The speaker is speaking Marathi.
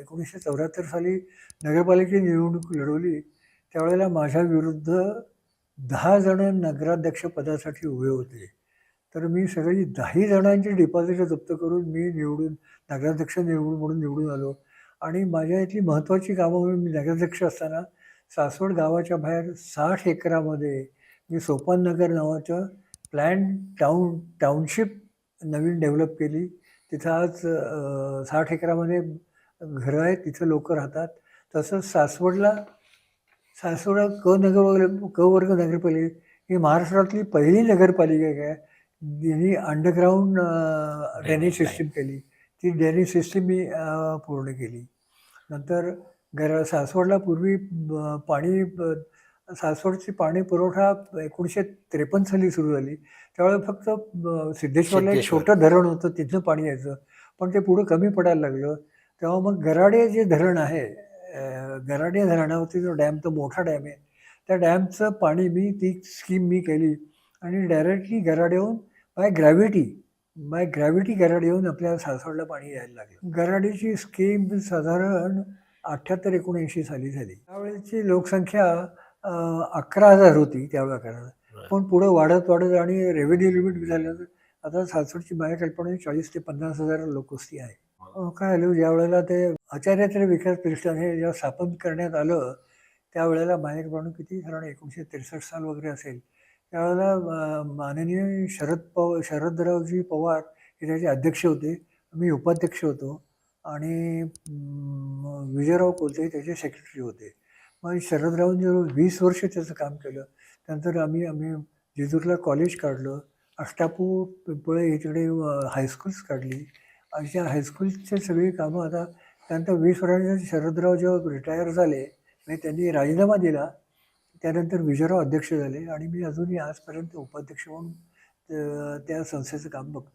1974 साली नगरपालिकेची निवडणूक लढवली, त्यावेळेला माझ्या विरुद्ध 10 जण नगराध्यक्ष पदासाठी उभे होते. तर मी सगळी 10ही जणांची डिपॉझिटं जप्त करून मी नगराध्यक्ष म्हणून निवडून आलो आणि माझ्या इथली महत्त्वाची कामं म्हणून मी नगराध्यक्ष असताना सासवड गावाच्या बाहेर 60 एकरामध्ये मी सोपाननगर नावाचं टाउनशिप नवीन डेव्हलप केली. तिथं आज 60 एकरामध्ये घरं आहेत, तिथं लोकं राहतात. तसंच सासवड क वर्ग नगरपालिका ही महाराष्ट्रातली पहिली नगरपालिका आहे ज्यांनी अंडरग्राऊंड ड्रेनेज सिस्टीम केली. ती ड्रेनेज सिस्टीम मी पूर्ण केली. नंतर सासवडला पूर्वी सासवडची पाणी पुरवठा 1953 साली सुरू झाली. त्यावेळेला फक्त सिद्धेश्वरला एक छोटं धरण होतं, तिथनं पाणी यायचं. पण ते पुढं कमी पडायला लागलं. तेव्हा मग गराडे जे धरण आहे, गराडे धरणावरती जो डॅम, तो मोठा डॅम आहे, त्या डॅमचं पाणी ती स्कीम मी केली आणि डायरेक्टली गराड्याहून बाय ग्रॅव्हिटी गराड येऊन आपल्या सासवडला पाणी यायला लागलं. गराडीची स्कीम साधारण 78-79 साली झाली. त्यावेळेची लोकसंख्या 11,000 होती त्यावेळेला करायला. पण पुढं वाढत आणि रेव्हेन्यू लिमिट झाल्यानंतर आता सासवडची माझ्या कल्पना 40,000 ते 50,000 लोकवस्ती आहे. काय झालं, ज्या वेळेला ते आचार्य विकास प्रतिष्ठान हे जेव्हा स्थापन करण्यात आलं, त्यावेळेला माझ्या कल्पना किती साधारण 1963 साल वगैरे असेल. त्यावेळेला माननीय शरदरावजी पवार हे त्याचे अध्यक्ष होते, मी उपाध्यक्ष होतो आणि विजयराव कोलते त्याचे सेक्रेटरी होते. मग शरदरावांनी 20 वर्ष त्याचं काम केलं. त्यानंतर आम्ही जेजूरला कॉलेज काढलं, अष्टापूर पिंपळे इकडे हायस्कूल्स काढली. अशा हायस्कूलची सगळी कामं आता त्यानंतर 20 वर्षांचे शरदराव जेव्हा रिटायर झाले, म्हणजे त्यांनी राजीनामा दिला. त्यानंतर विजयराव अध्यक्ष झाले आणि मी अजूनही आजपर्यंत उपाध्यक्ष म्हणून त्या संस्थेचं काम बघतो.